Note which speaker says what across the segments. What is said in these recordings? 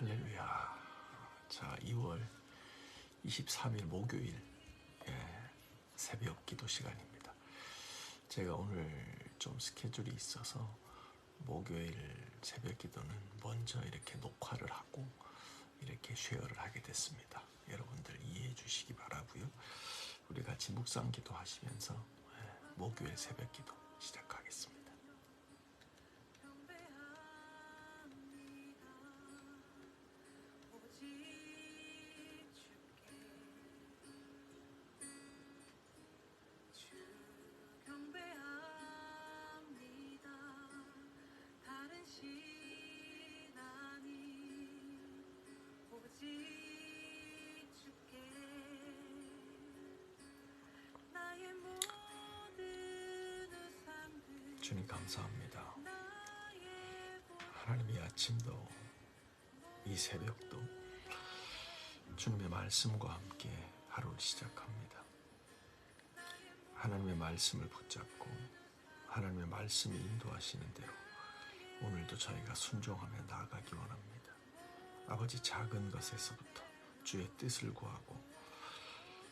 Speaker 1: 할렐루야. 자, 2월 23일 목요일 새벽 기도 시간입니다. 제가 오늘 좀 스케줄이 있어서 목요일 새벽 기도는 먼저 이렇게 녹화를 하고 이렇게 쉐어를 하게 됐습니다. 여러분들 이해해 주시기 바라고요. 우리 같이 묵상 기도 하시면서 목요일 새벽 기도 시작하겠습니다. 주님 감사합니다. 하나님 이 아침도 이 새벽도 주님의 말씀과 함께 하루를 시작합니다. 하나님의 말씀을 붙잡고 하나님의 말씀이 인도하시는 대로 오늘도 저희가 순종하며 나아가기 원합니다. 아버지, 작은 것에서부터 주의 뜻을 구하고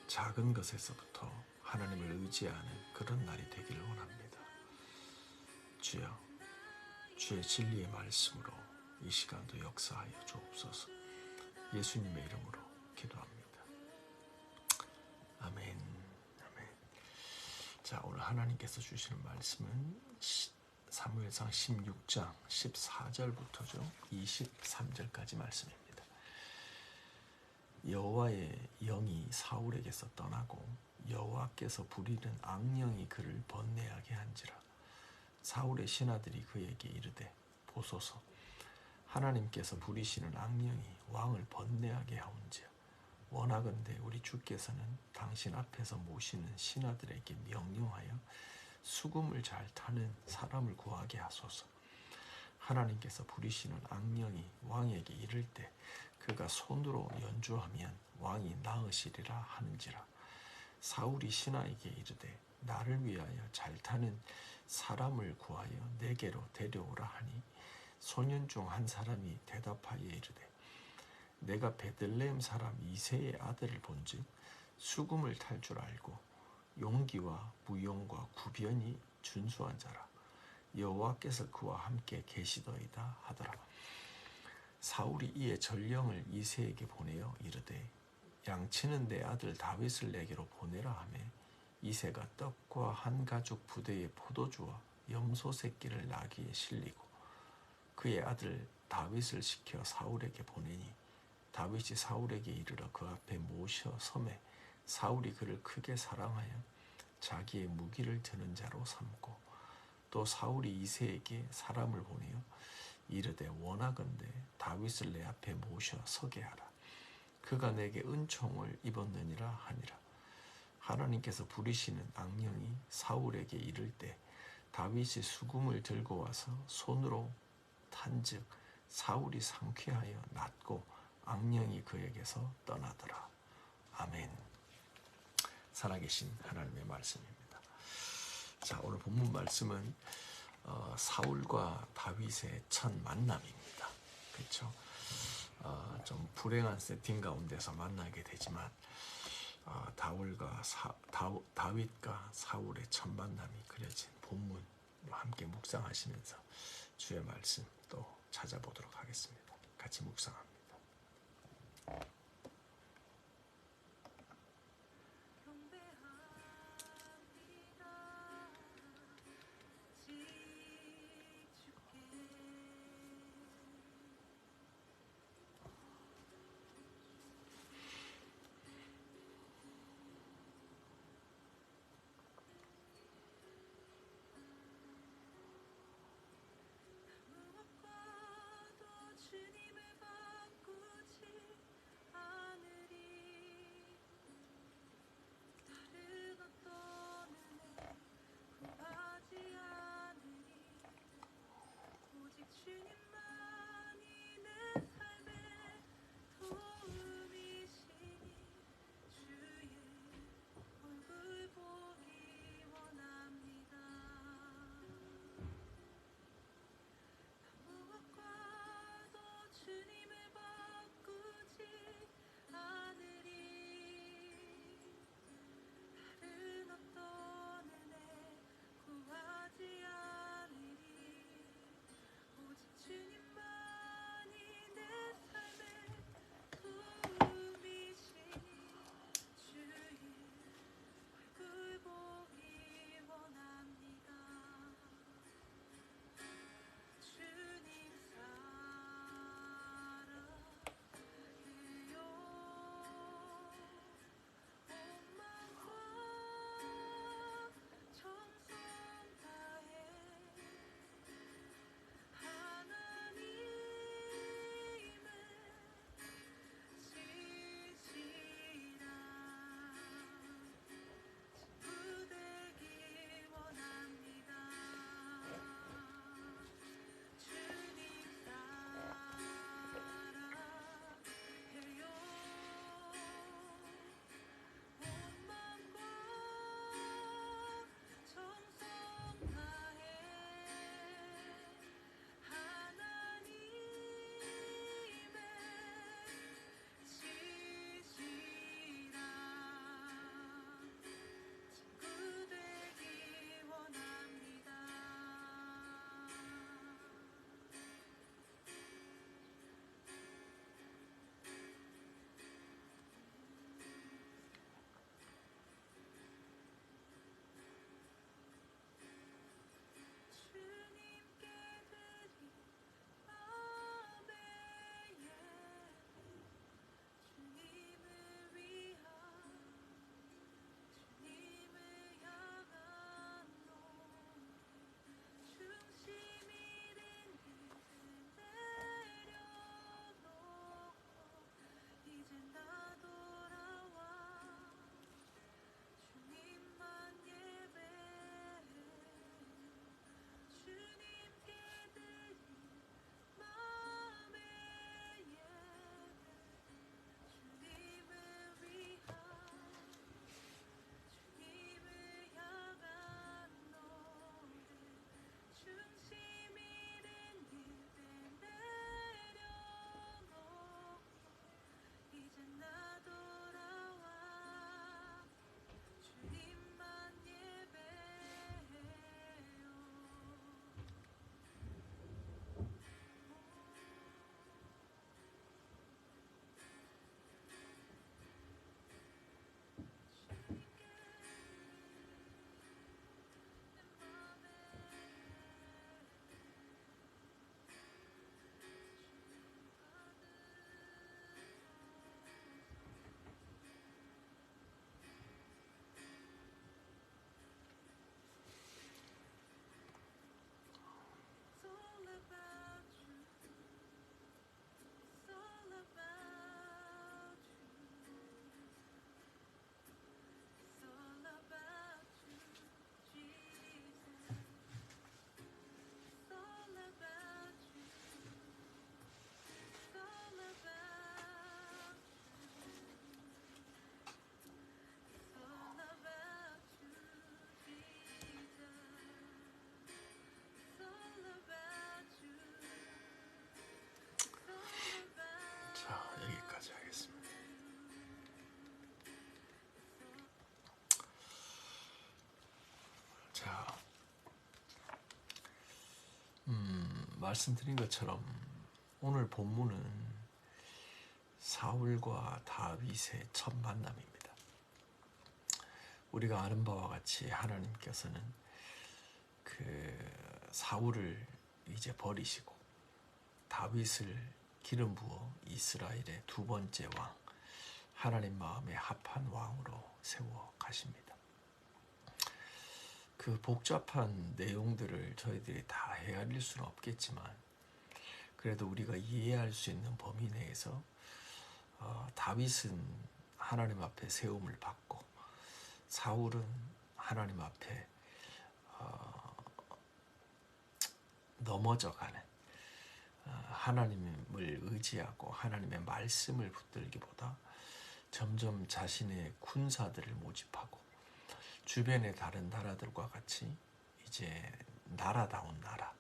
Speaker 1: 작은 것에서부터 하나님을 의지하는 그런 날이 되기를 원합니다. 주여, 주의 진리의 말씀으로 이 시간도 역사하여 주옵소서. 예수님의 이름으로 기도합니다. 아멘. 아멘. 자, 오늘 하나님께서 주시는 말씀은 사무엘상 16장 14절부터죠. 23절까지 말씀입니다. 여호와의 영이 사울에게서 떠나고 여호와께서 부리는 악령이 그를 번뇌하게 한지라. 사울의 신하들이 그에게 이르되, 보소서, 하나님께서 부리시는 악령이 왕을 번뇌하게 하온지라. 원하건대 우리 주께서는 당신 앞에서 모시는 신하들에게 명령하여 수금을 잘 타는 사람을 구하게 하소서. 하나님께서 부리시는 악령이 왕에게 이를 때 그가 손으로 연주하면 왕이 나으시리라 하는지라. 사울이 신하에게 이르되, 나를 위하여 잘 타는 사람을 구하여 내게로 데려오라 하니, 소년 중 한 사람이 대답하여 이르되, 내가 베들레헴 사람 이새의 아들을 본즉 수금을 탈 줄 알고 용기와 무용과 구변이 준수한 자라. 여호와께서 그와 함께 계시더이다 하더라. 사울이 이에 전령을 이새에게 보내어 이르되, 양치는 내 아들 다윗을 내게로 보내라 하매, 이새가 떡과 한 가죽 부대의 포도주와 염소 새끼를 나귀에 실리고 그의 아들 다윗을 시켜 사울에게 보내니, 다윗이 사울에게 이르러 그 앞에 모셔 섬에 사울이 그를 크게 사랑하여 자기의 무기를 드는 자로 삼고, 또 사울이 이새에게 사람을 보내어 이르되, 원하건대 다윗을 내 앞에 모셔 서게 하라. 그가 내게 은총을 입었느니라 하니라. 하나님께서 부리시는 악령이 사울에게 이를 때 다윗이 수금을 들고 와서 손으로 탄즉 사울이 상쾌하여 낫고 악령이 그에게서 떠나더라. 아멘. 살아계신 하나님의 말씀입니다. 자, 오늘 본문 말씀은 사울과 다윗의 첫 만남입니다. 그렇죠? 좀 불행한 세팅 가운데서 만나게 되지만 다윗과 사울의 첫 만남이 그려진 본문으로 함께 묵상하시면서 주의 말씀 또 찾아보도록 하겠습니다. 같이 묵상합니다. 말씀드린 것처럼 오늘 본문은 사울과 다윗의 첫 만남입니다. 우리가 아는 바와 같이 하나님께서는 그 사울을 이제 버리시고 다윗을 기름 부어 이스라엘의 두 번째 왕, 하나님 마음에 합한 왕으로 세워 가십니다. 그 복잡한 내용들을 저희들이 다 헤아릴 수는 없겠지만 그래도 우리가 이해할 수 있는 범위 내에서 다윗은 하나님 앞에 세움을 받고 사울은 하나님 앞에 넘어져가는, 하나님을 의지하고 하나님의 말씀을 붙들기보다 점점 자신의 군사들을 모집하고 주변의 다른 나라들과 같이 이제 나라다운 나라,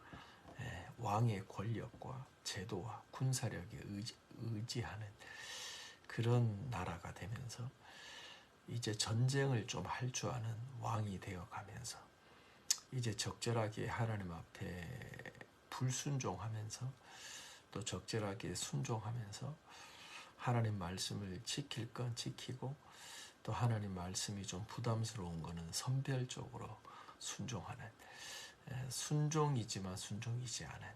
Speaker 1: 왕의 권력과 제도와 군사력에 의지하는 그런 나라가 되면서 이제 전쟁을 좀 할 줄 아는 왕이 되어가면서 이제 적절하게 하나님 앞에 불순종하면서 또 적절하게 순종하면서 하나님 말씀을 지킬 건 지키고 또 하나님 말씀이 좀 부담스러운 거는 선별적으로 순종하는, 순종이지만 순종이지 않은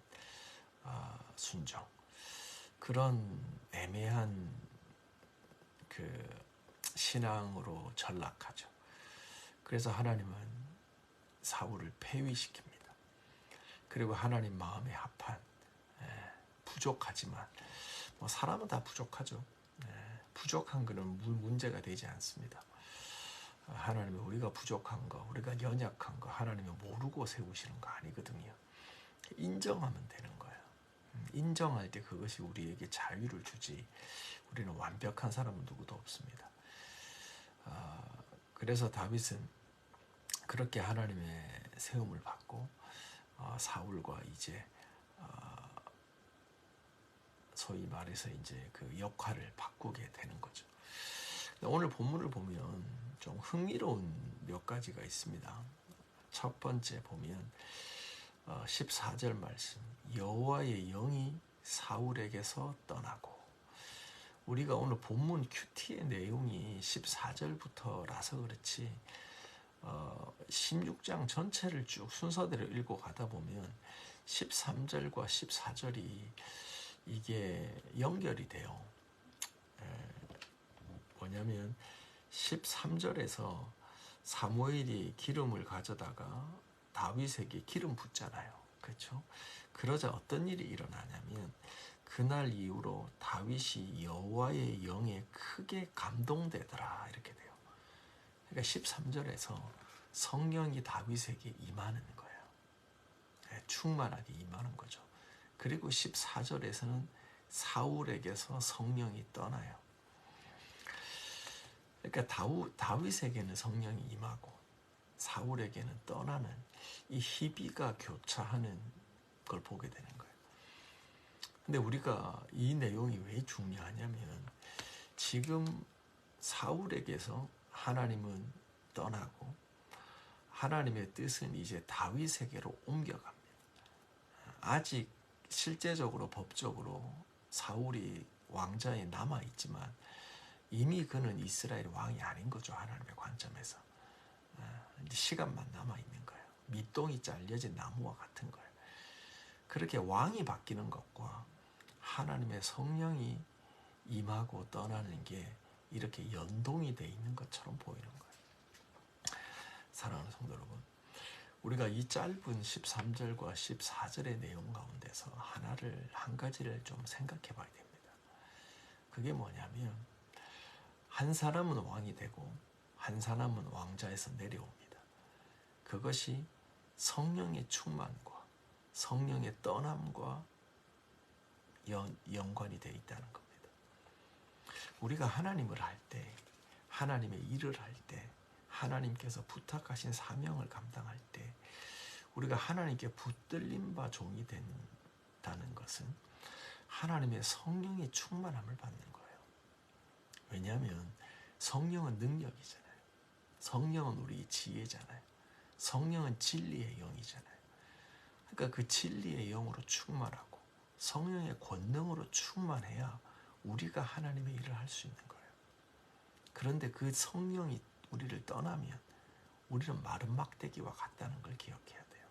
Speaker 1: 순종, 그런 애매한 그 신앙으로 전락하죠. 그래서 하나님은 사울을 폐위시킵니다. 그리고 하나님 마음에 합한, 부족하지만 뭐 사람은 다 부족하죠. 부족한 것은 문제가 되지 않습니다. 하나님은 우리가 부족한 거, 우리가 연약한 거 하나님이 모르고 세우시는 거 아니거든요. 인정하면 되는 거예요. 인정할 때 그것이 우리에게 자유를 주지, 우리는 완벽한 사람은 누구도 없습니다. 그래서 다윗은 그렇게 하나님의 세움을 받고 사울과 이제 소위 말해서 이제 그 역할을 바꾸게 되는 거죠. 오늘 본문을 보면 좀 흥미로운 몇 가지가 있습니다. 첫 번째 보면 14절 말씀, 여호와의 영이 사울에게서 떠나고, 우리가 오늘 본문 큐티의 내용이 14절부터라서 그렇지 16장 전체를 쭉 순서대로 읽고 가다 보면 13절과 14절이 이게 연결이 돼요. 뭐냐면 13절에서 사무엘이 기름을 가져다가 다윗에게 기름 붓잖아요. 그렇죠? 그러자 어떤 일이 일어나냐면 그날 이후로 다윗이 여호와의 영에 크게 감동되더라, 이렇게 돼요. 그러니까 13절에서 성령이 다윗에게 임하는 거예요. 충만하게 임하는 거죠. 그리고 14절에서는 사울에게서 성령이 떠나요. 그러니까 다윗에게는 성령이 임하고 사울에게는 떠나는 이 희비가 교차하는 걸 보게 되는 거예요. 근데 우리가 이 내용이 왜 중요하냐면 지금 사울에게서 하나님은 떠나고 하나님의 뜻은 이제 다윗에게로 옮겨갑니다. 아직 실제적으로 법적으로 사울이 왕자에 남아있지만 이미 그는 이스라엘 왕이 아닌 거죠. 하나님의 관점에서. 이제 시간만 남아있는 거예요. 밑동이 잘려진 나무와 같은 거예요. 그렇게 왕이 바뀌는 것과 하나님의 성령이 임하고 떠나는 게 이렇게 연동이 돼 있는 것처럼 보이는 거예요. 사랑하는 성도 여러분, 우리가 이 짧은 13절과 14절의 내용 가운데서 한 가지를 좀 생각해 봐야 됩니다. 그게 뭐냐면 한 사람은 왕이 되고 한 사람은 왕자에서 내려옵니다. 그것이 성령의 충만과 성령의 떠남과 연관이 되어 있다는 겁니다. 우리가 하나님을 할 때, 하나님의 일을 할 때, 하나님께서 부탁하신 사명을 감당할 때 우리가 하나님께 붙들린 바 종이 된다는 것은 하나님의 성령의 충만함을 받는 거예요. 왜냐하면 성령은 능력이잖아요. 성령은 우리 지혜잖아요. 성령은 진리의 영이잖아요. 그러니까 그 진리의 영으로 충만하고 성령의 권능으로 충만해야 우리가 하나님의 일을 할 수 있는 거예요. 그런데 그 성령이 우리를 떠나면 우리는 마른 막대기와 같다는 걸 기억해야 돼요.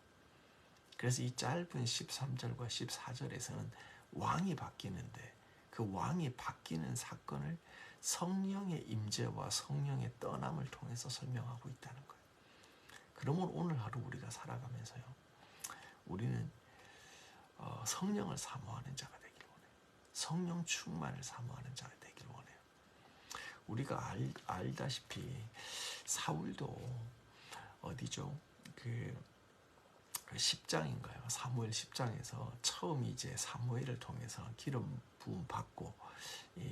Speaker 1: 그래서 이 짧은 13절과 14절에서는 왕이 바뀌는데 그 왕이 바뀌는 사건을 성령의 임재와 성령의 떠남을 통해서 설명하고 있다는 거예요. 그러면 오늘 하루 우리가 살아가면서요, 우리는 성령을 사모하는 자가 되길 원해요. 성령 충만을 사모하는 자가 되길 원해요. 우리가 알다시피 사울도 어디죠? 그 10장인가요? 사무엘 10장에서 처음 이제 사무엘을 통해서 기름 부음 받고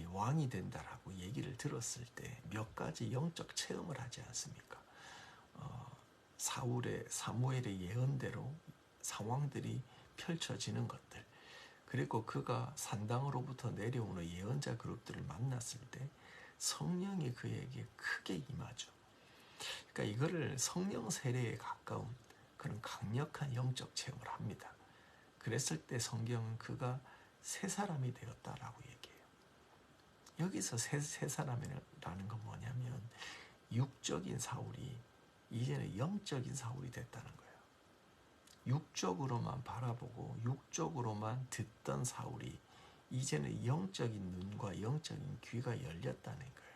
Speaker 1: 왕이 된다라고 얘기를 들었을 때 몇 가지 영적 체험을 하지 않습니까? 사무엘의 예언대로 상황들이 펼쳐지는 것들, 그리고 그가 산당으로부터 내려오는 예언자 그룹들을 만났을 때 성령이 그에게 크게 임하죠. 그러니까 이거를 성령 세례에 가까운 그런 강력한 영적 체험을 합니다. 그랬을 때 성경은 그가 새 사람이 되었다라고 얘기해요. 여기서 새 사람이라는 건 뭐냐면 육적인 사울이 이제는 영적인 사울이 됐다는 거예요. 육적으로만 바라보고 육적으로만 듣던 사울이 이제는 영적인 눈과 영적인 귀가 열렸다는 거예요.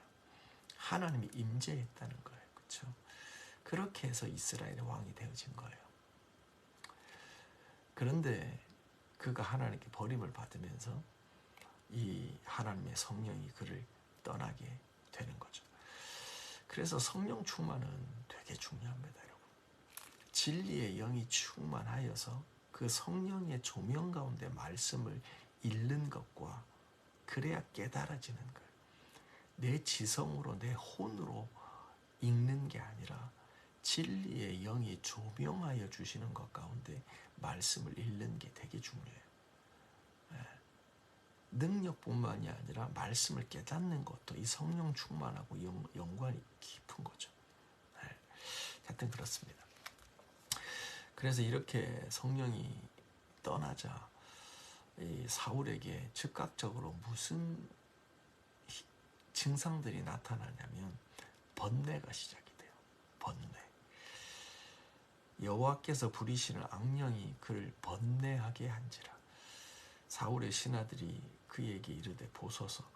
Speaker 1: 하나님이 임재했다는 거예요. 그렇죠? 그렇게 해서 이스라엘의 왕이 되어진 거예요. 그런데 그가 하나님께 버림을 받으면서 이 하나님의 성령이 그를 떠나게 되는 거죠. 그래서 성령 충만은 되게 중요합니다, 여러분. 진리의 영이 충만하여서 그 성령의 조명 가운데 말씀을 읽는 것과 그래야 깨달아지는 거예요. 내 지성으로 내 혼으로 읽는 게 아니라 진리의 영이 조명하여 주시는 것 가운데 말씀을 읽는 게 되게 중요해요. 능력뿐만이 아니라 말씀을 깨닫는 것도 이 성령 충만하고 연관이 깊은 거죠. 하여튼 그렇습니다. 그래서 이렇게 성령이 떠나자 이 사울에게 즉각적으로 무슨 증상들이 나타나냐면 번뇌가 시작이 돼요. 번뇌. 여호와께서 부리시는 악령이 그를 번뇌하게 한지라. 사울의 신하들이 그에게 이르되 보소서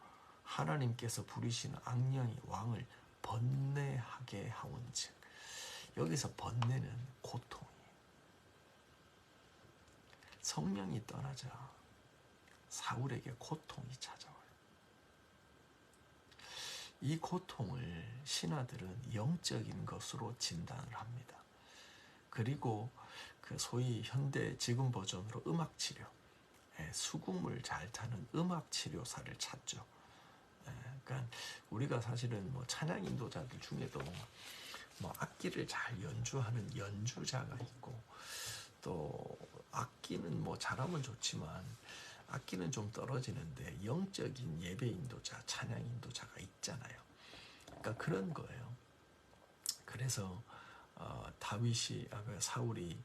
Speaker 1: 하나님께서 부리시는 악령이 왕을 번뇌하게 하온즉. 여기서 번뇌는 고통이에요. 성령이 떠나자 사울에게 고통이 찾아와요. 이 고통을 신하들은 영적인 것으로 진단을 합니다. 그리고 그 소위 현대 지금 버전으로 음악치료, 수금을 잘 타는 음악치료사를 찾죠. 그러니까 우리가 사실은 뭐 찬양 인도자들 중에도 뭐 악기를 잘 연주하는 연주자가 있고, 또 악기는 뭐 잘하면 좋지만 악기는 좀 떨어지는데 영적인 예배 인도자, 찬양 인도자가 있잖아요. 그러니까 그런 거예요. 그래서 사울이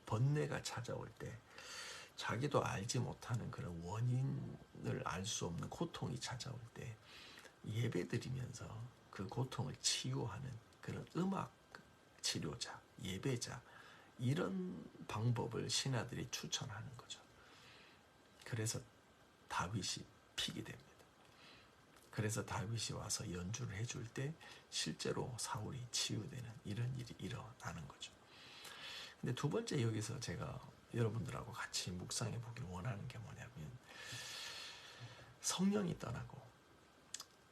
Speaker 1: 번뇌가 찾아올 때 자기도 알지 못하는 그런 원인을 알 수 없는 고통이 찾아올 때 예배드리면서 그 고통을 치유하는 그런 음악 치료자, 예배자, 이런 방법을 신하들이 추천하는 거죠. 그래서 다윗이 피게 됩니다. 그래서 다윗이 와서 연주를 해줄 때 실제로 사울이 치유되는 이런 일이 일어나는 거죠. 근데 두 번째 여기서 제가 여러분들하고 같이 묵상해 보기를 원하는 게 뭐냐면 성령이 떠나고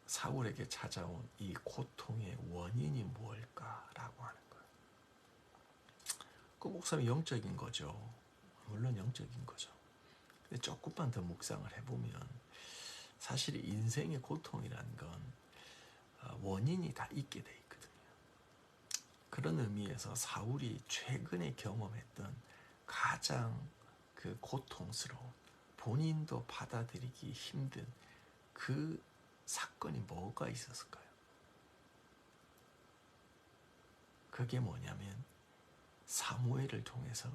Speaker 1: 사울에게 찾아온 이 고통의 원인이 무엇일까라고 하는 거예요. 그 목사님 영적인 거죠. 물론 영적인 거죠. 근데 조금만 더 묵상을 해보면 사실 인생의 고통이라는 건 원인이 다 있게 돼 있거든요. 그런 의미에서 사울이 최근에 경험했던 가장 그 고통스러운, 본인도 받아들이기 힘든 그 사건이 뭐가 있었을까요? 그게 뭐냐면 사무엘을 통해서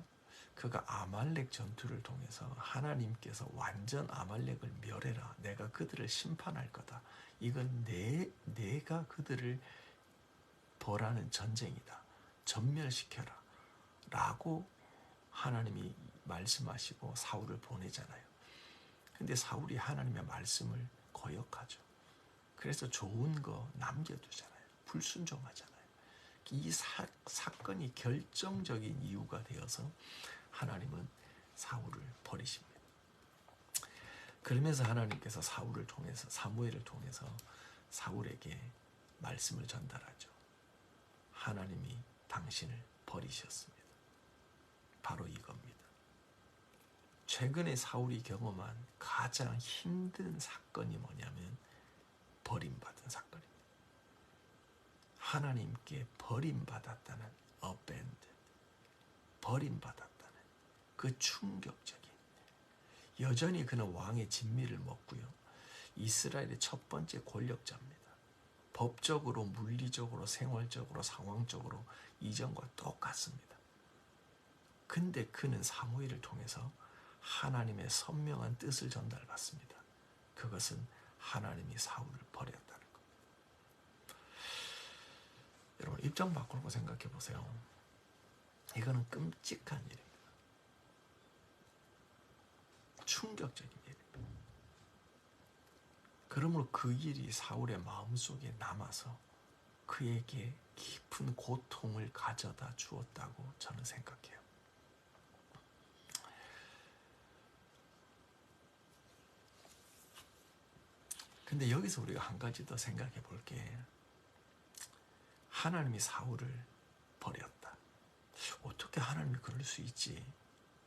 Speaker 1: 그가 아말렉 전투를 통해서 하나님께서 완전 아말렉을 멸해라. 내가 그들을 심판할 거다. 이건 내가 그들을 벌하는 전쟁이다. 전멸시켜라. 라고 하나님이 말씀하시고 사울을 보내잖아요. 근데 사울이 하나님의 말씀을 거역하죠. 그래서 좋은 거 남겨두잖아요. 불순종하잖아요. 이 사건이 결정적인 이유가 되어서 하나님은 사울을 버리십니다. 그러면서 하나님께서 사무엘을 통해서 사울에게 말씀을 전달하죠. 하나님이 당신을 버리셨습니다. 바로 이겁니다. 최근에 사울이 경험한 가장 힘든 사건이 뭐냐면 버림받은 사건입니다. 하나님께 버림받았다는 abandoned, 버림받았다는 그 충격적인, 여전히 그는 왕의 진미를 먹고요. 이스라엘의 첫 번째 권력자입니다. 법적으로, 물리적으로, 생활적으로, 상황적으로 이전과 똑같습니다. 근데 그는 사무엘을 통해서 하나님의 선명한 뜻을 전달받습니다. 그것은 하나님이 사울을 버렸다는 것. 여러분 입장 바꾸고 생각해 보세요. 이거는 끔찍한 일입니다. 충격적인 일입니다. 그러므로 그 일이 사울의 마음속에 남아서 그에게 깊은 고통을 가져다 주었다고 저는 생각해요. 근데 여기서 우리가 한 가지 더 생각해 볼 게, 하나님이 사울을 버렸다. 어떻게 하나님이 그럴 수 있지?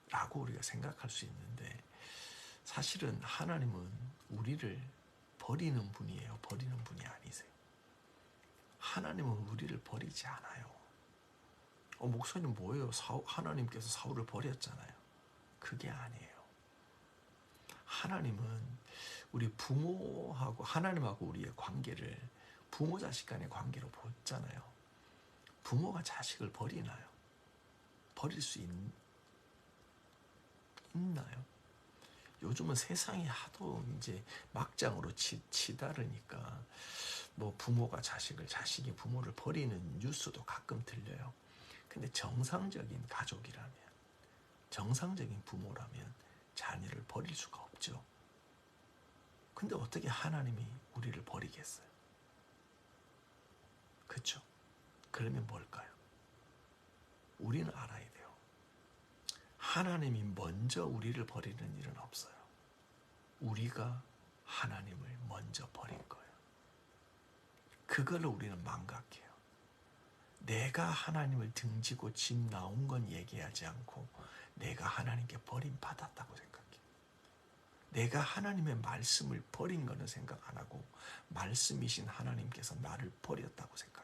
Speaker 1: 라고 우리가 생각할 수 있는데, 사실은 하나님은 우리를 버리는 분이에요. 버리는 분이 아니세요. 하나님은 우리를 버리지 않아요. 목사님 뭐예요? 하나님께서 사울을 버렸잖아요. 그게 아니에요. 하나님은 우리 부모하고, 하나님하고 우리의 관계를 부모 자식 간의 관계로 보잖아요. 부모가 자식을 버리나요? 버릴 수 있나요? 요즘은 세상이 하도 이제 막장으로 치다르니까 뭐 부모가 자식을, 자식이 부모를 버리는 뉴스도 가끔 들려요. 근데 정상적인 가족이라면, 정상적인 부모라면 자녀를 버릴 수가 없죠. 근데 어떻게 하나님이 우리를 버리겠어요? 그렇죠? 그러면 뭘까요? 우리는 알아야 돼요. 하나님이 먼저 우리를 버리는 일은 없어요. 우리가 하나님을 먼저 버린 거예요. 그걸로 우리는 망각해요. 내가 하나님을 등지고 집 나온 건 얘기하지 않고 내가 하나님께 버림받았다고 생각해요. 내가 하나님의 말씀을 버린 거는 생각 안 하고 말씀이신 하나님께서 나를 버렸다고 생각해요.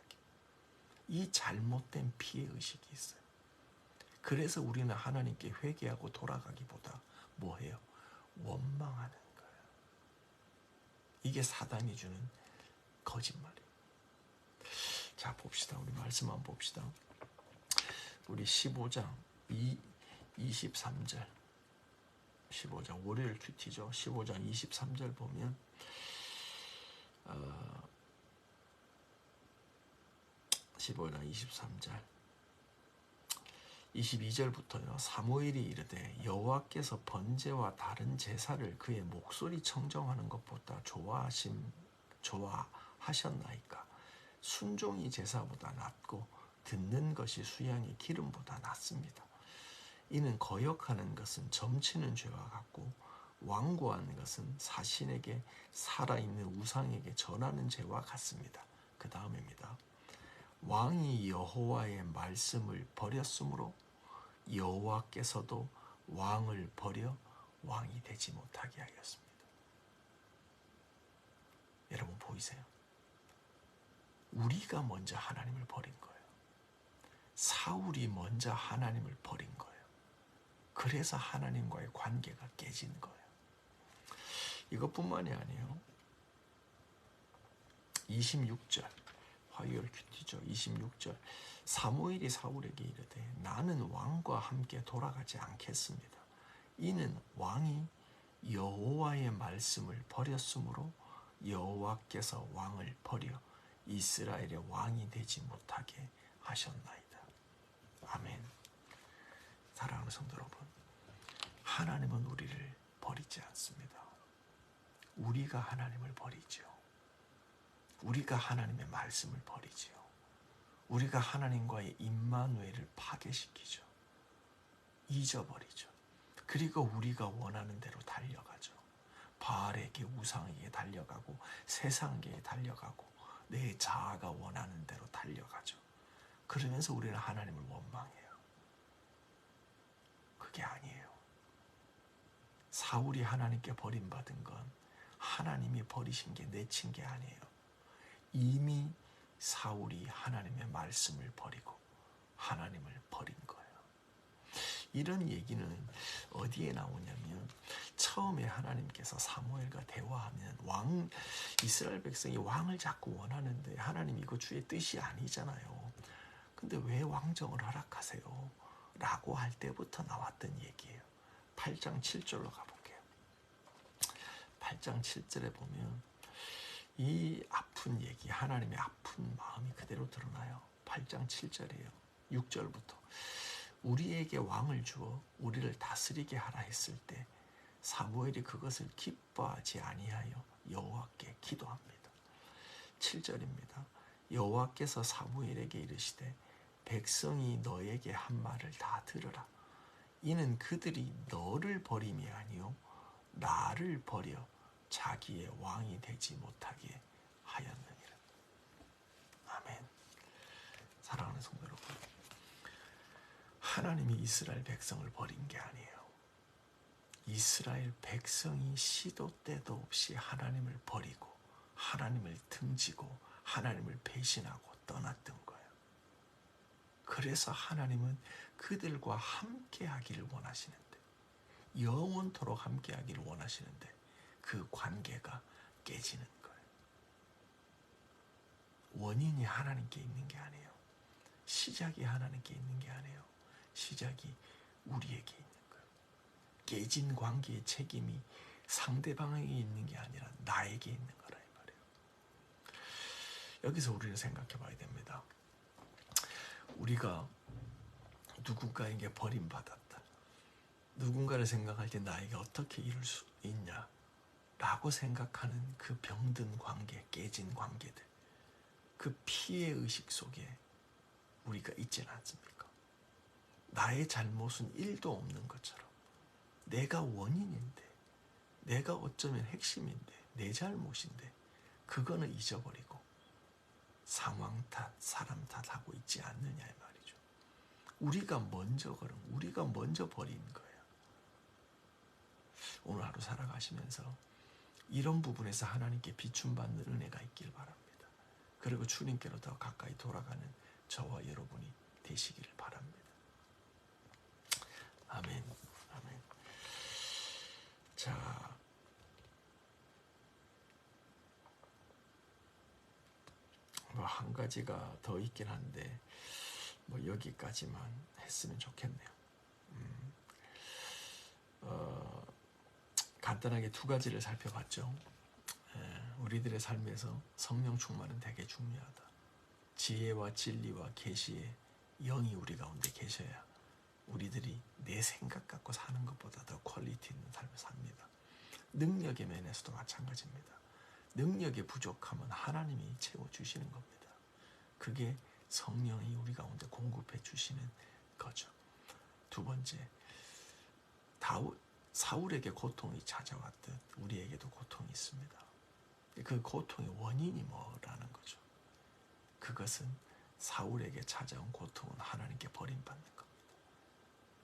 Speaker 1: 이 잘못된 피해의식이 있어요. 그래서 우리는 하나님께 회개하고 돌아가기보다 뭐해요? 원망하는 거예요. 이게 사단이 주는 거짓말이에요. 자, 봅시다. 우리 말씀 한번 봅시다. 우리 15장 23절 15장 월요일 큐티죠. 15장 23절 보면 15장 23절 22절부터요. 사무엘이 이르되 여호와께서 번제와 다른 제사를 그의 목소리 청정하는 것보다 좋아하셨나이까. 순종이 제사보다 낫고 듣는 것이 수양의 기름보다 낫습니다. 이는 거역하는 것은 점치는 죄와 같고 완고하는 것은 사신에게 살아있는 우상에게 전하는 죄와 같습니다. 그 다음입니다. 왕이 여호와의 말씀을 버렸으므로 여호와께서도 왕을 버려 왕이 되지 못하게 하였습니다. 여러분 보이세요? 우리가 먼저 하나님을 버린 거예요. 사울이 먼저 하나님을 버린 거예요. 그래서 하나님과의 관계가 깨진 거예요. 이것뿐만이 아니에요. 26절 화요일 큐티죠. 26절. 사무엘이 사울에게 이르되 나는 왕과 함께 돌아가지 않겠습니다. 이는 왕이 여호와의 말씀을 버렸으므로 여호와께서 왕을 버려 이스라엘의 왕이 되지 못하게 하셨나이다. 아멘. 사랑하는 성도 여러분, 하나님은 우리를 버리지 않습니다. 우리가 하나님을 버리죠. 우리가 하나님의 말씀을 버리죠. 우리가 하나님과의 임마누엘을 파괴시키죠. 잊어버리죠. 그리고 우리가 원하는 대로 달려가죠. 바알에게, 우상에게 달려가고 세상에게 달려가고 내 자아가 원하는 대로 달려가죠. 그러면서 우리는 하나님을 원망해요. 그게 아니에요. 사울이 하나님께 버림받은 건 하나님이 버리신 게 내친 게 아니에요. 이미 사울이 하나님의 말씀을 버리고 하나님을 버린 거예요. 이런 얘기는 어디에 나오냐면 처음에 하나님께서 사무엘과 대화하면 이스라엘 백성이 왕을 자꾸 원하는데 하나님 이거 주의 뜻이 아니잖아요. 근데 왜 왕정을 허락하세요? 라고 할 때부터 나왔던 얘기예요. 8장 7절로 가볼게요. 8장 7절에 보면 이 아픈 얘기, 하나님의 아픈 마음이 그대로 드러나요. 8장 7절이에요. 6절부터 우리에게 왕을 주어 우리를 다스리게 하라 했을 때 사무엘이 그것을 기뻐하지 아니하여 여호와께 기도합니다. 7절입니다. 여호와께서 사무엘에게 이르시되 백성이 너에게 한 말을 다 들으라. 이는 그들이 너를 버림이 아니요 나를 버려 자기의 왕이 되지 못하게 하였느니라. 아멘. 사랑하는 성도 여러분, 하나님이 이스라엘 백성을 버린 게 아니에요. 이스라엘 백성이 시도 때도 없이 하나님을 버리고 하나님을 등지고 하나님을 배신하고 떠났던 거예요. 그래서 하나님은 그들과 함께 하기를 원하시는데, 영원토록 함께 하기를 원하시는데 그 관계가 깨지는 거예요. 원인이 하나님께 있는 게 아니에요. 시작이 하나님께 있는 게 아니에요. 시작이 우리에게 있는 거예요. 깨진 관계의 책임이 상대방에게 있는 게 아니라 나에게 있는 거라 이 말이에요. 여기서 우리는 생각해 봐야 됩니다. 우리가 누군가에게 버림받았다. 누군가를 생각할 때 나에게 어떻게 이룰 수 있냐 라고 생각하는 그 병든 관계, 깨진 관계들, 그 피해의식 속에 우리가 있지는 않습니까? 나의 잘못은 1도 없는 것처럼 내가 원인인데, 내가 어쩌면 핵심인데, 내 잘못인데 그거는 잊어버리고 상황 탓, 사람 탓하고 있지 않느냐 이 말이죠. 우리가 먼저 버린 거예요. 오늘 하루 살아가시면서 이런 부분에서 하나님께 비춤받는 은혜가 있길 바랍니다. 그리고 주님께로 더 가까이 돌아가는 저와 여러분이 되시기를 바랍니다. 아멘. 아멘. 자, 한 가지가 더 있긴 한데 여기까지만 했으면 좋겠네요. 간단하게 2가지를 살펴봤죠. 우리들의 삶에서 성령 충만은 되게 중요하다. 지혜와 진리와 계시의 영이 우리 가운데 계셔야 우리들이 내 생각 갖고 사는 것보다 더 퀄리티 있는 삶을 삽니다. 능력의 면에서도 마찬가지입니다. 능력의 부족함은 하나님이 채워주시는 겁니다. 그게 성령이 우리 가운데 공급해 주시는 거죠. 2번째, 사울에게 고통이 찾아왔듯 우리에게도 고통이 있습니다. 그 고통의 원인이 뭐라는 거죠. 그것은 사울에게 찾아온 고통은 하나님께 버림받는 겁니다.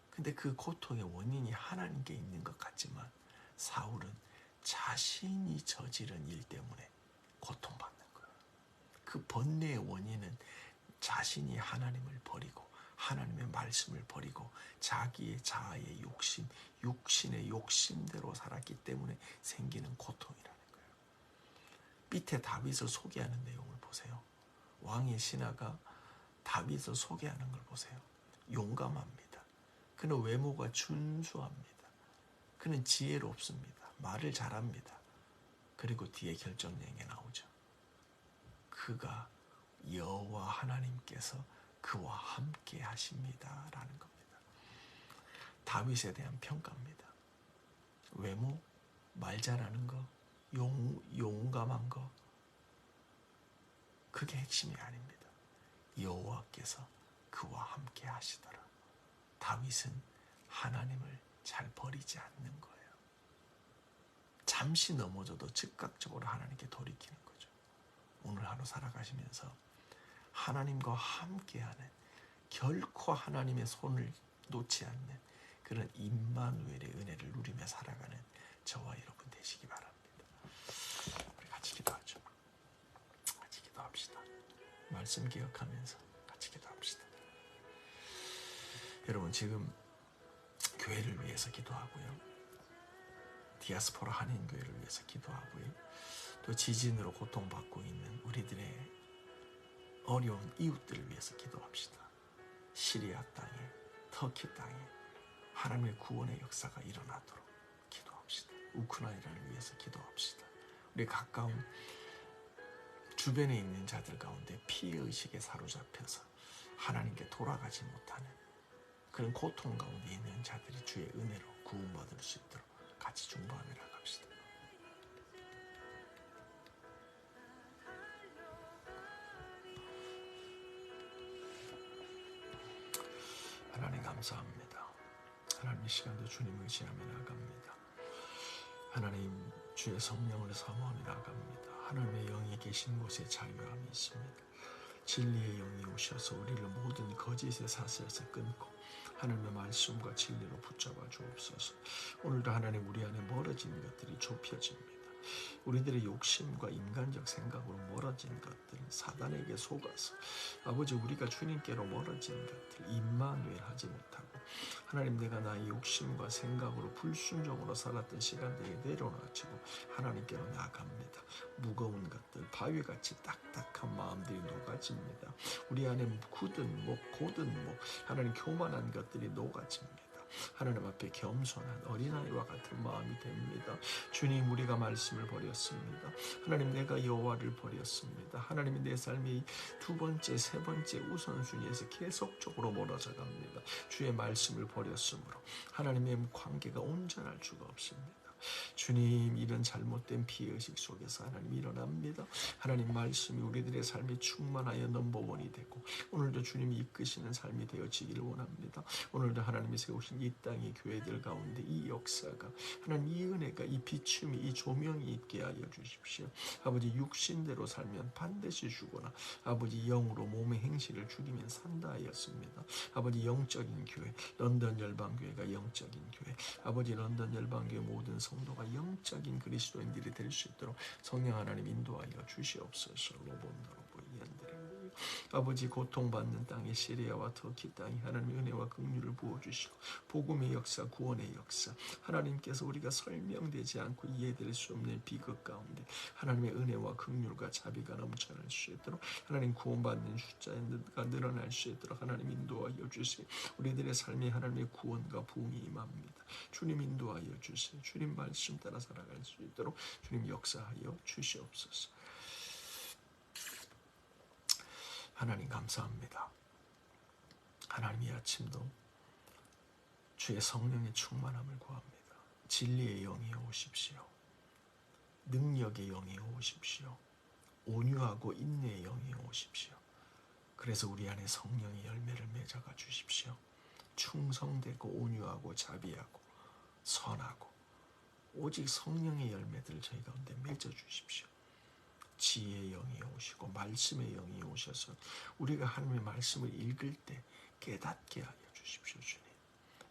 Speaker 1: 근데 그 고통의 원인이 하나님께 있는 것 같지만 사울은 자신이 저지른 일 때문에 고통받는 거예요. 그 번뇌의 원인은 자신이 하나님을 버리고 하나님의 말씀을 버리고 자기의 자아의 욕심, 육신의 욕심대로 살았기 때문에 생기는 고통이라는 거예요. 밑에 다윗을 소개하는 내용을 보세요. 왕의 신하가 다윗을 소개하는 걸 보세요. 용감합니다. 그는 외모가 준수합니다. 그는 지혜롭습니다. 말을 잘합니다. 그리고 뒤에 결정적인 게 나오죠. 그가 여호와 하나님께서 그와 함께 하십니다라는 겁니다. 다윗에 대한 평가입니다. 외모, 말 잘하는 거, 용감한 거, 그게 핵심이 아닙니다. 여호와께서 그와 함께 하시더라. 다윗은 하나님을 잘 버리지 않는 거예요. 잠시 넘어져도 즉각적으로 하나님께 돌이키는 거죠. 오늘 하루 살아가시면서 하나님과 함께하는, 결코 하나님의 손을 놓지 않는 그런 임마누엘의 은혜를 누리며 살아가는 저와 여러분 되시기 바랍니다. 우리 같이 기도하죠. 같이 기도합시다. 말씀 기억하면서 같이 기도합시다. 여러분, 지금 교회를 위해서 기도하고요, 디아스포라 한인교회를 위해서 기도하고요, 또 지진으로 고통받고 있는 우리들의 어려운 이웃들을 위해서 기도합시다. 시리아 땅에, 터키 땅에 하나님의 구원의 역사가 일어나도록 기도합시다. 우크라이나를 위해서 기도합시다. 우리 가까운 주변에 있는 자들 가운데 피해의식에 사로잡혀서 하나님께 돌아가지 못하는 그런 고통 가운데 있는 자들이 주의 은혜로 구원받을 수 있도록 같이 중보하며 나갑시다. 하나님 감사합니다. 하나님, 이 시간도 주님 의지하며 나갑니다. 하나님, 주의 성령을 사모하며 나갑니다. 하나님의 영이 계신 곳에 자유함이 있습니다. 진리의 영이 오셔서 우리를 모든 거짓의 사슬에서 끊고 하나님의 말씀과 진리로 붙잡아 주옵소서. 오늘도 하나님, 우리 안에 멀어진 것들이 좁혀집니다. 우리들의 욕심과 인간적 생각으로 멀어진 것들, 사단에게 속아서 아버지, 우리가 주님께로 멀어진 것들 임마누엘 하지 못하고 하나님, 내가 나의 욕심과 생각으로 불순종으로 살았던 시간들이 내려놔지고 하나님께로 나아갑니다. 무거운 것들, 바위같이 딱딱한 마음들이 녹아집니다. 우리 안에 굳은 목, 곧은 목, 하나님 교만한 것들이 녹아집니다. 하나님 앞에 겸손한 어린아이와 같은 마음이 됩니다. 주님, 우리가 말씀을 버렸습니다. 하나님, 내가 여호와를 버렸습니다. 하나님이 내 삶의 두 번째, 세 번째 우선순위에서 계속적으로 멀어져 갑니다. 주의 말씀을 버렸으므로 하나님의 관계가 온전할 수가 없습니다. 주님, 이런 잘못된 피해의식 속에서 하나님 일어납니다. 하나님 말씀이 우리들의 삶이 충만하여 넘버원이 되고 오늘도 주님이 이끄시는 삶이 되어지기를 원합니다. 오늘도 하나님이 세우신 이 땅의 교회들 가운데 이 역사가, 하나님 이 은혜가, 이 비춤이, 이 조명이 있게 하여 주십시오. 아버지, 육신대로 살면 반드시 죽거나 아버지 영으로 몸의 행실을 죽이면 산다 하였습니다. 아버지, 영적인 교회, 런던 열방교회가 영적인 교회, 아버지 런던 열방교회 모든 성도가 영적인 그리스도인들이 될 수 있도록 성령 하나님 인도하여 주시옵소서. 아버지, 고통받는 땅의 시리아와 터키 땅이 하나님의 은혜와 긍휼을 부어주시고 복음의 역사, 구원의 역사, 하나님께서 우리가 설명되지 않고 이해될 수 없는 비극 가운데 하나님의 은혜와 긍휼과 자비가 넘쳐날 수 있도록 하나님 구원받는 숫자가 늘어날 수 있도록 하나님 인도하여 주세요. 우리들의 삶에 하나님의 구원과 부흥이 임합니다. 주님 인도하여 주세요. 주님 말씀 따라 살아갈 수 있도록 주님 역사하여 주시옵소서. 하나님 감사합니다. 하나님, 이 아침도 주의 성령의 충만함을 구합니다. 진리의 영이 오십시오. 능력의 영이 오십시오. 온유하고 인내의 영이 오십시오. 그래서 우리 안에 성령의 열매를 맺어가 주십시오. 충성되고 온유하고 자비하고 선하고 오직 성령의 열매들을 저희 가운데 맺어 주십시오. 지혜의 영이 오시고 말씀의 영이 오셔서 우리가 하나님의 말씀을 읽을 때 깨닫게 하여 주십시오. 주님,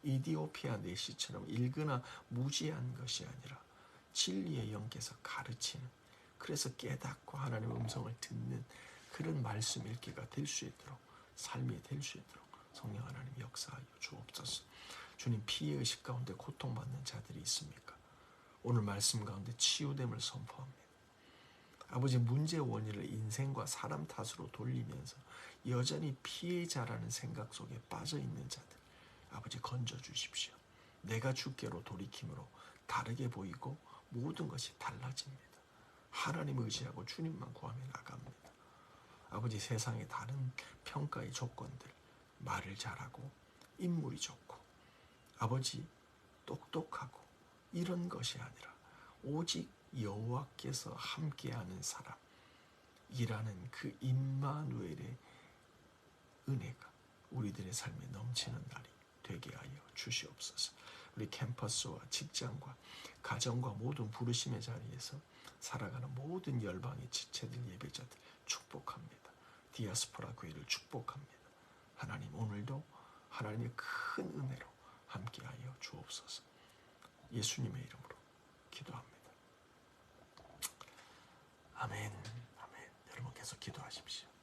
Speaker 1: 이디오피아 내시처럼 읽으나 무지한 것이 아니라 진리의 영께서 가르치는, 그래서 깨닫고 하나님의 음성을 듣는 그런 말씀 읽기가 될 수 있도록, 삶이 될 수 있도록 성령 하나님 역사하여 주옵소서. 주님, 피해의식 가운데 고통받는 자들이 있습니까? 오늘 말씀 가운데 치유됨을 선포합니다. 아버지, 문제의 원인을 인생과 사람 탓으로 돌리면서 여전히 피해자라는 생각 속에 빠져 있는 자들, 아버지 건져 주십시오. 내가 주께로 돌이킴으로 다르게 보이고 모든 것이 달라집니다. 하나님 의지하고 주님만 구하며 나갑니다. 아버지, 세상의 다른 평가의 조건들, 말을 잘하고 인물이 좋고 아버지 똑똑하고 이런 것이 아니라 오직 여호와께서 함께하는 사람이라는 그 임마누엘의 은혜가 우리들의 삶에 넘치는 날이 되게 하여 주시옵소서. 우리 캠퍼스와 직장과 가정과 모든 부르심의 자리에서 살아가는 모든 열방의 지체들, 예배자들 축복합니다. 디아스포라 교회를 축복합니다. 하나님, 오늘도 하나님의 큰 은혜로 함께하여 주옵소서. 예수님의 이름으로 기도합니다. 아멘. 아멘. 여러분 계속 기도하십시오.